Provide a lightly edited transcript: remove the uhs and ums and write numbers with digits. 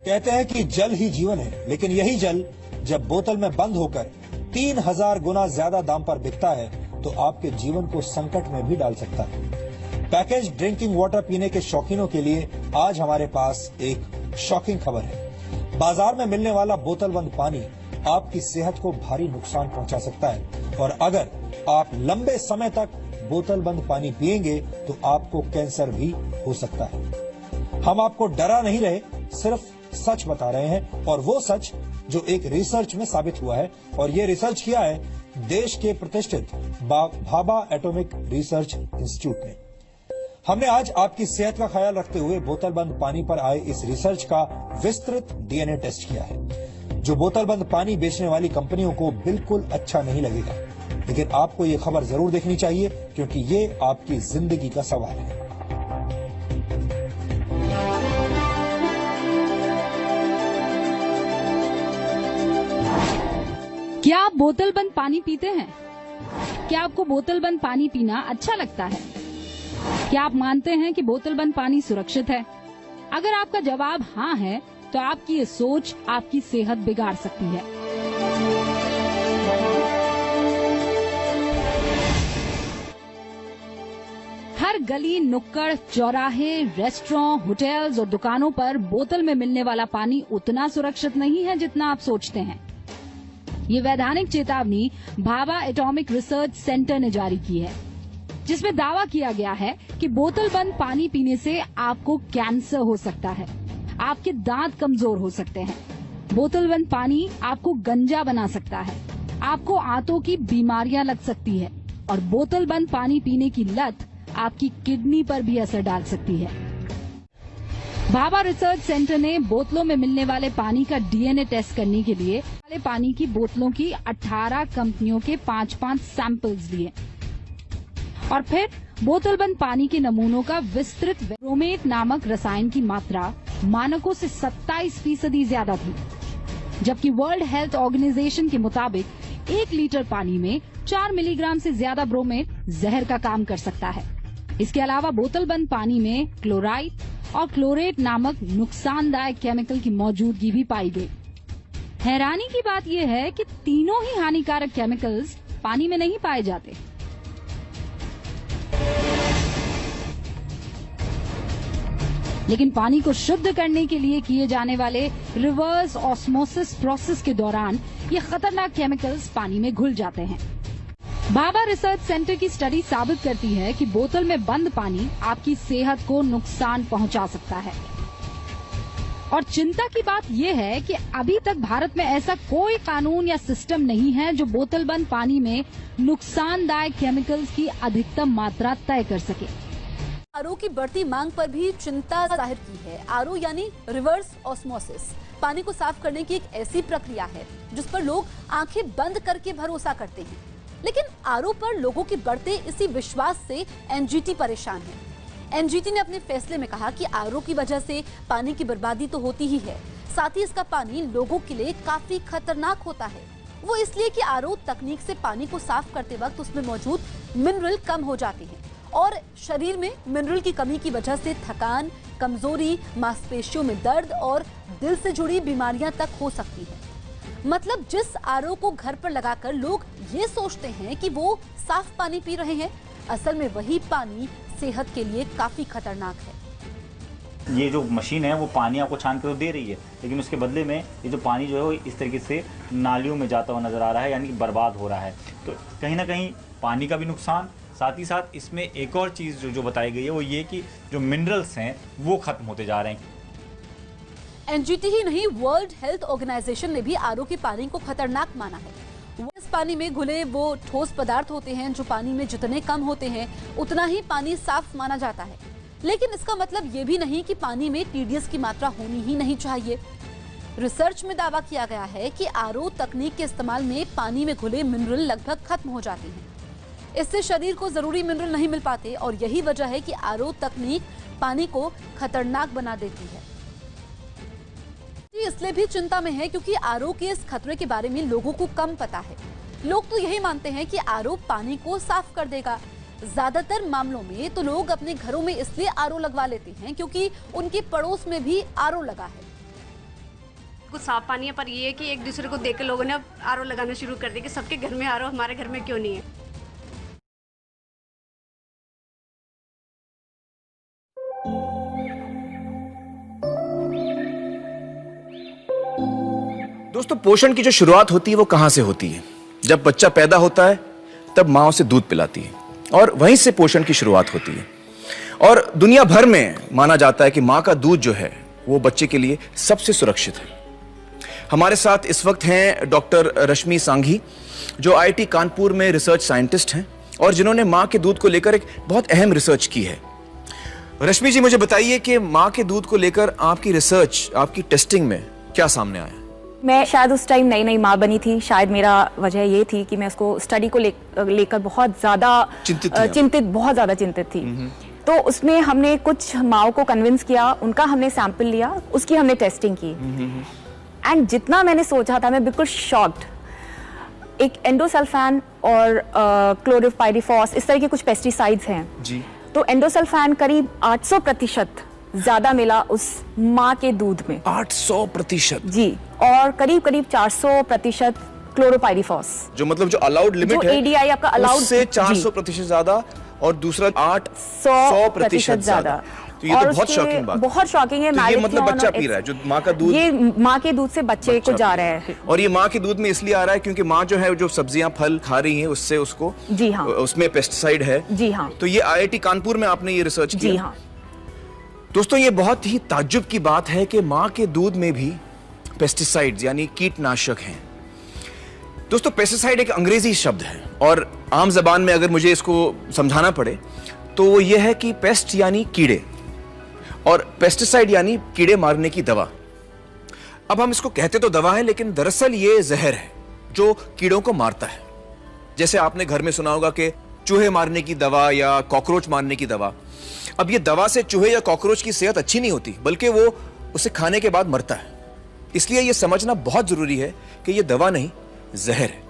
कहते हैं कि जल ही जीवन है, लेकिन यही जल जब बोतल में बंद होकर 3000 गुना ज्यादा दाम पर बिकता है तो आपके जीवन को संकट में भी डाल सकता है। पैकेज ड्रिंकिंग वाटर पीने के शौकीनों के लिए आज हमारे पास एक शॉकिंग खबर है। बाजार में मिलने वाला बोतल बंद पानी आपकी सेहत को भारी नुकसान पहुंचा सकता है और अगर आप लंबे समय तक बोतल बंद पानी पिएंगे तो आपको कैंसर भी हो सकता है। हम आपको डरा नहीं रहे, सिर्फ सच बता रहे हैं और वो सच जो एक रिसर्च में साबित हुआ है और ये रिसर्च किया है देश के प्रतिष्ठित भाभा एटॉमिक रिसर्च इंस्टीट्यूट ने। हमने आज आपकी सेहत का ख्याल रखते हुए बोतल बंद पानी पर आए इस रिसर्च का विस्तृत डीएनए टेस्ट किया है, जो बोतल बंद पानी बेचने वाली कंपनियों को बिल्कुल अच्छा नहीं लगेगा, लेकिन आपको ये खबर जरूर देखनी चाहिए क्योंकि ये आपकी जिंदगी का सवाल है। क्या आप बोतल बंद पानी पीते हैं? क्या आपको बोतल बंद पानी पीना अच्छा लगता है? क्या आप मानते हैं कि बोतल बंद पानी सुरक्षित है? अगर आपका जवाब हाँ है, तो आपकी ये सोच आपकी सेहत बिगाड़ सकती है। हर गली, नुक्कड़, चौराहे, रेस्टोरेंट, होटल्स और दुकानों पर बोतल में मिलने वाला पानी उतना सुरक्षित नहीं है जितना आप सोचते हैं। ये वैधानिक चेतावनी भाभा एटॉमिक रिसर्च सेंटर ने जारी की है, जिसमें दावा किया गया है कि बोतल बंद पानी पीने से आपको कैंसर हो सकता है, आपके दांत कमजोर हो सकते हैं। बोतल बंद पानी आपको गंजा बना सकता है, आपको आंतों की बीमारियां लग सकती है और बोतल बंद पानी पीने की लत आपकी किडनी पर भी असर डाल सकती है। भाभा रिसर्च सेंटर ने बोतलों में मिलने वाले पानी का डीएनए टेस्ट करने के लिए वाले पानी की बोतलों की 18 कंपनियों के 5-5 सैंपल्स लिए और फिर बोतल बंद पानी के नमूनों का विस्तृत ब्रोमेट नामक रसायन की मात्रा मानकों से 27% ज्यादा थी, जबकि वर्ल्ड हेल्थ ऑर्गेनाइजेशन के मुताबिक 1 लीटर पानी में 4 मिलीग्राम से ज्यादा ब्रोमेट जहर का काम कर सकता है। इसके अलावा बोतल बंद पानी में क्लोराइड और क्लोरेट नामक नुकसानदायक केमिकल की मौजूदगी भी पाई गई। हैरानी की बात यह है कि तीनों ही हानिकारक केमिकल्स पानी में नहीं पाए जाते। लेकिन पानी को शुद्ध करने के लिए किए जाने वाले रिवर्स ऑस्मोसिस प्रोसेस के दौरान ये खतरनाक केमिकल्स पानी में घुल जाते हैं। भाभा रिसर्च सेंटर की स्टडी साबित करती है कि बोतल में बंद पानी आपकी सेहत को नुकसान पहुंचा सकता है। और चिंता की बात यह है कि अभी तक भारत में ऐसा कोई कानून या सिस्टम नहीं है जो बोतल बंद पानी में नुकसानदायक केमिकल्स की अधिकतम मात्रा तय कर सके। आरओ की बढ़ती मांग पर भी चिंता जाहिर की है। आरओ यानी रिवर्स ऑस्मोसिस पानी को साफ करने की एक ऐसी प्रक्रिया है जिस पर लोग आंखें बंद करके भरोसा करते हैं, लेकिन आरओ पर लोगों के बढ़ते इसी विश्वास से एनजीटी परेशान है। एनजीटी ने अपने फैसले में कहा कि आरओ की वजह से पानी की बर्बादी तो होती ही है, साथ ही इसका पानी लोगों के लिए काफी खतरनाक होता है। वो इसलिए कि आरओ तकनीक से पानी को साफ करते वक्त उसमें मौजूद मिनरल कम हो जाते हैं और शरीर में मिनरल की कमी की वजह से थकान, कमजोरी, मांसपेशियों में दर्द और दिल से जुड़ी बीमारियां तक हो सकती है। मतलब जिस आरओ को घर पर लगाकर लोग ये सोचते हैं कि वो साफ पानी पी रहे हैं, असल में वही पानी सेहत के लिए काफी खतरनाक है। ये जो मशीन है वो पानी आपको छान के तो दे रही है, लेकिन उसके बदले में ये जो पानी जो है वो इस तरीके से नालियों में जाता हुआ नजर आ रहा है, यानी कि बर्बाद हो रहा है। तो कहीं ना कहीं पानी का भी नुकसान, साथ ही साथ इसमें एक और चीज़ जो बताई गई है वो ये कि जो मिनरल्स हैं वो खत्म होते जा रहे हैं। एनजीटी ही नहीं, वर्ल्ड हेल्थ ऑर्गेनाइजेशन ने भी आरओ के पानी को खतरनाक माना है। इस पानी में घुले वो ठोस पदार्थ होते हैं जो पानी में जितने कम होते हैं उतना ही पानी साफ माना जाता है, लेकिन इसका मतलब ये भी नहीं कि पानी में टीडीएस की मात्रा होनी ही नहीं चाहिए। रिसर्च में दावा किया गया है कि आरओ तकनीक के इस्तेमाल में पानी में घुले मिनरल लगभग खत्म हो जाते हैं। इससे शरीर को जरूरी मिनरल नहीं मिल पाते और यही वजह है कि आरओ तकनीक पानी को खतरनाक बना देती है। इसलिए भी चिंता में है क्योंकि आरओ के इस खतरे के बारे में लोगों को कम पता है। लोग तो यही मानते हैं कि आरओ पानी को साफ कर देगा। ज्यादातर मामलों में तो लोग अपने घरों में इसलिए आरओ लगवा लेते हैं क्योंकि उनके पड़ोस में भी आरओ लगा है। कुछ साफ पानी है, पर ये है कि एक दूसरे को देख के लोगों ने अब आरओ लगाना शुरू कर दिया कि सबके घर में आरओ, हमारे घर में क्यों नहीं है। दोस्तों, पोषण की जो शुरुआत होती है वो कहां से होती है? जब बच्चा पैदा होता है तब मां उसे दूध पिलाती है और वहीं से पोषण की शुरुआत होती है। और दुनिया भर में माना जाता है कि मां का दूध जो है वो बच्चे के लिए सबसे सुरक्षित है। हमारे साथ इस वक्त हैं डॉक्टर रश्मि सांघी, जो आईआईटी कानपुर में रिसर्च साइंटिस्ट हैं और जिन्होंने मां के दूध को लेकर एक बहुत अहम रिसर्च की है। रश्मि जी, मुझे बताइए कि मां के दूध को लेकर आपकी रिसर्च, आपकी टेस्टिंग में क्या सामने आया? मैं शायद उस टाइम नई नई माँ बनी थी, शायद मेरा वजह ये थी कि मैं उसको स्टडी को लेकर बहुत ज़्यादा बहुत ज़्यादा चिंतित थी। तो उसमें हमने कुछ माँओं को कन्विंस किया, उनका हमने सैंपल लिया, उसकी हमने टेस्टिंग की एंड जितना मैंने सोचा था मैं बिल्कुल शॉक्ड। एक एंडोसल्फान और क्लोरोपाइरिफॉस, इस तरह के कुछ पेस्टिसाइड्स हैं जी। तो एंडोसल्फान करीब 800% ज्यादा मिला उस माँ के दूध में। 800% जी, और करीब 400% क्लोरोपाइरिफॉस, जो मतलब जो अलाउड लिमिट है, एडीआई आपका अलाउड से 400% ज्यादा और दूसरा 800% ज्यादा। तो ये तो बहुत शॉकिंग बात, बहुत शॉकिंग है। तो ये मतलब बच्चा पी रहा है जो माँ का दूध, ये माँ के दूध से बच्चे को जा रहा है। और ये माँ के दूध में इसलिए आ रहा है क्योंकि माँ जो है, जो सब्जियां फल खा रही है उससे उसको, जी हाँ, उसमें पेस्टिसाइड है। जी हाँ। तो ये आईआईटी कानपुर में आपने ये रिसर्च किया? जी हाँ। दोस्तों, ये बहुत ही ताज्जुब की बात है कि मां के दूध में भी पेस्टिसाइड्स यानी कीटनाशक हैं। दोस्तों, पेस्टिसाइड एक अंग्रेजी शब्द है और आम जबान में अगर मुझे इसको समझाना पड़े तो वो ये है कि पेस्ट यानी कीड़े और पेस्टिसाइड यानी कीड़े मारने की दवा। अब हम इसको कहते तो दवा है, लेकिन दरअसल ये जहर है जो कीड़ों को मारता है। जैसे आपने घर में सुना होगा कि चूहे मारने की दवा या कॉकरोच मारने की दवा। अब ये दवा से चूहे या कॉकरोच की सेहत अच्छी नहीं होती, बल्कि वो उसे खाने के बाद मरता है। इसलिए ये समझना बहुत जरूरी है कि ये दवा नहीं, जहर है।